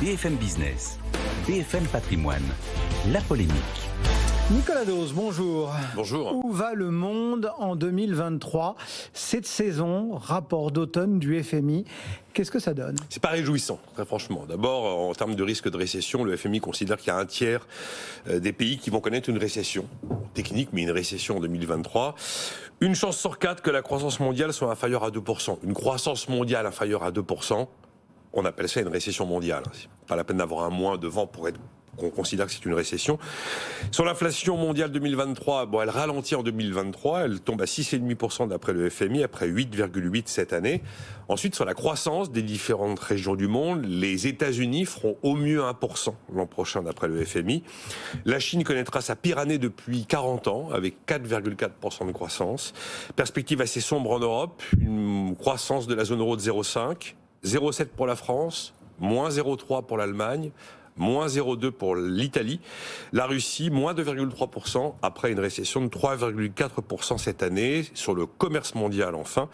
BFM Business, BFM Patrimoine, la polémique. Nicolas Dose, bonjour. Bonjour. Où va le monde en 2023 ? Cette saison, rapport d'automne du FMI, qu'est-ce que ça donne ? C'est pas réjouissant, très franchement. D'abord, en termes de risque de récession, le FMI considère qu'il y a un tiers des pays qui vont connaître une récession technique, mais une récession en 2023. Une chance sur 4 que la croissance mondiale soit inférieure à 2%. Une croissance mondiale inférieure à 2%, on appelle ça une récession mondiale. C'est pas la peine d'avoir un moins devant pour être qu'on considère que c'est une récession. Sur l'inflation mondiale 2023, elle ralentit en 2023, elle tombe à 6,5% d'après le FMI, après 8,8% cette année. Ensuite, sur la croissance des différentes régions du monde, les États-Unis feront au mieux 1% l'an prochain d'après le FMI. La Chine connaîtra sa pire année depuis 40 ans, avec 4,4% de croissance. Perspective assez sombre en Europe, une croissance de la zone euro de 0,5%, 0,7% pour la France, moins 0,3% pour l'Allemagne, moins 0,2% pour l'Italie. La Russie, moins 2,3% après une récession de 3,4% cette année. Sur le commerce mondial, enfin,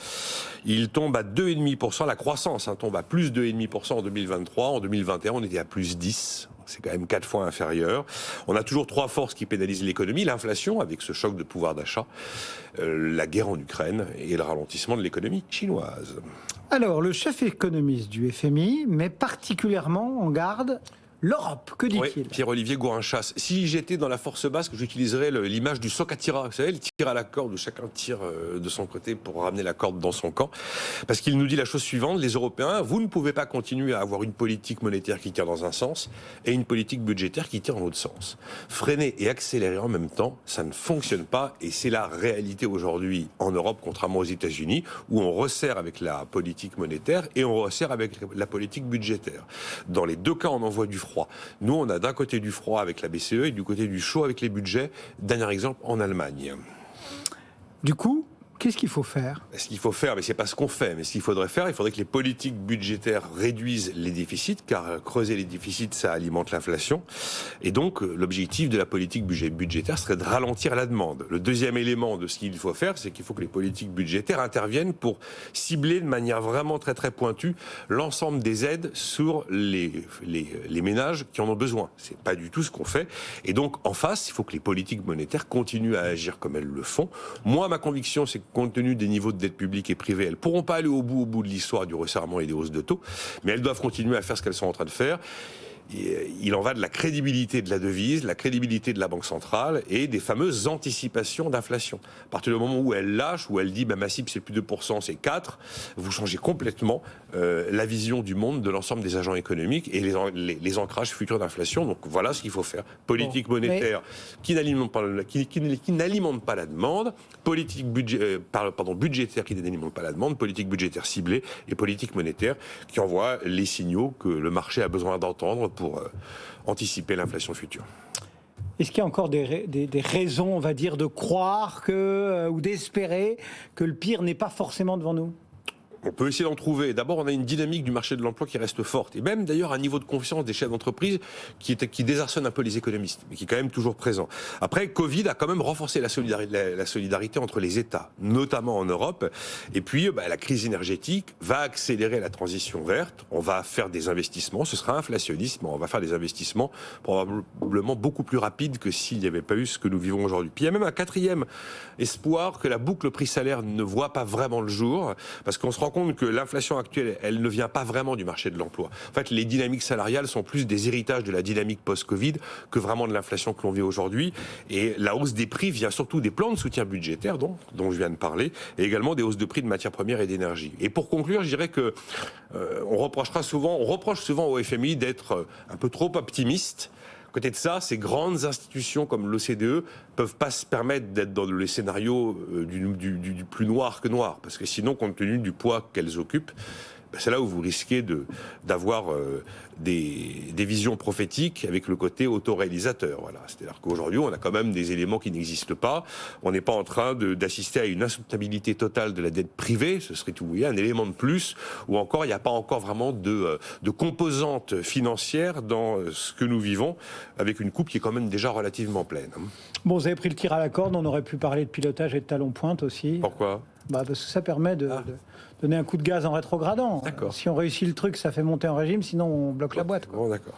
il tombe à 2,5%. La croissance tombe à plus 2,5% en 2023. En 2021, on était à plus 10%. C'est quand même 4 fois inférieur. On a toujours 3 forces qui pénalisent l'économie. L'inflation, avec ce choc de pouvoir d'achat, la guerre en Ukraine et le ralentissement de l'économie chinoise. Alors, le chef économiste du FMI met particulièrement en garde l'Europe, que dit-il ? Oui, Pierre-Olivier Gourin-Chasse. Si j'étais dans la force basque, j'utiliserais l'image du soc à tira. Vous savez, le tir à la corde où chacun tire de son côté pour ramener la corde dans son camp. Parce qu'il nous dit la chose suivante, les Européens, vous ne pouvez pas continuer à avoir une politique monétaire qui tire dans un sens et une politique budgétaire qui tire dans l'autre sens. Freiner et accélérer en même temps, ça ne fonctionne pas et c'est la réalité aujourd'hui en Europe, contrairement aux États-Unis, où on resserre avec la politique monétaire et on resserre avec la politique budgétaire. Dans les deux cas, on envoie du froid. Nous, on a d'un côté du froid avec la BCE et du côté du chaud avec les budgets. Dernier exemple, en Allemagne. Du coup, qu'est-ce qu'il faut faire ? Ce qu'il faut faire, mais c'est pas ce qu'on fait, mais ce qu'il faudrait faire, il faudrait que les politiques budgétaires réduisent les déficits, car creuser les déficits, ça alimente l'inflation. Et donc, l'objectif de la politique budgétaire serait de ralentir la demande. Le deuxième élément de ce qu'il faut faire, c'est qu'il faut que les politiques budgétaires interviennent pour cibler de manière vraiment très très pointue l'ensemble des aides sur les ménages qui en ont besoin. C'est pas du tout ce qu'on fait. Et donc, en face, il faut que les politiques monétaires continuent à agir comme elles le font. Moi, ma conviction, c'est que compte tenu des niveaux de dette publique et privée, elles ne pourront pas aller au bout de l'histoire du resserrement et des hausses de taux, mais elles doivent continuer à faire ce qu'elles sont en train de faire. Il en va de la crédibilité de la devise, la crédibilité de la Banque centrale et des fameuses anticipations d'inflation. À partir du moment où elle lâche, où elle dit ma cible c'est plus 2%, c'est 4%, vous changez complètement la vision du monde de l'ensemble des agents économiques et les ancrages futurs d'inflation. Donc voilà ce qu'il faut faire. Politique monétaire qui n'alimente pas la demande, politique budgétaire qui n'alimente pas la demande, politique budgétaire ciblée et politique monétaire qui envoie les signaux que le marché a besoin d'entendre pour anticiper l'inflation future. Est-ce qu'il y a encore des raisons, on va dire, de croire ou d'espérer que le pire n'est pas forcément devant nous ? On peut essayer d'en trouver. D'abord, on a une dynamique du marché de l'emploi qui reste forte. Et même, d'ailleurs, un niveau de confiance des chefs d'entreprise qui désarçonne un peu les économistes, mais qui est quand même toujours présent. Après, Covid a quand même renforcé la solidarité entre les États, notamment en Europe. Et puis, la crise énergétique va accélérer la transition verte. On va faire des investissements. Ce sera inflationniste, mais on va faire des investissements probablement beaucoup plus rapides que s'il n'y avait pas eu ce que nous vivons aujourd'hui. Puis, il y a même un quatrième espoir que la boucle prix-salaire ne voit pas vraiment le jour, parce qu'on se rend compte que l'inflation actuelle, elle ne vient pas vraiment du marché de l'emploi. En fait, les dynamiques salariales sont plus des héritages de la dynamique post-Covid que vraiment de l'inflation que l'on vit aujourd'hui. Et la hausse des prix vient surtout des plans de soutien budgétaire dont je viens de parler, et également des hausses de prix de matières premières et d'énergie. Et pour conclure, je dirais que on reproche souvent au FMI d'être un peu trop optimiste. À côté de ça, ces grandes institutions comme l'OCDE peuvent pas se permettre d'être dans les scénarios du plus noir que noir, parce que sinon, compte tenu du poids qu'elles occupent, c'est là où vous risquez d'avoir des visions prophétiques avec le côté autoréalisateur. Voilà. C'est-à-dire qu'aujourd'hui, on a quand même des éléments qui n'existent pas. On n'est pas en train d'assister à une insoutenabilité totale de la dette privée. Ce serait tout, un élément de plus. Ou encore, il n'y a pas encore vraiment de composante financière dans ce que nous vivons, avec une coupe qui est quand même déjà relativement pleine. Bon, vous avez pris le tir à la corde. On aurait pu parler de pilotage et de talon-pointe aussi. Pourquoi ? Parce que ça permet de donner un coup de gaz en rétrogradant. D'accord. Si on réussit le truc, ça fait monter en régime, sinon on bloque la boîte. Bon, d'accord.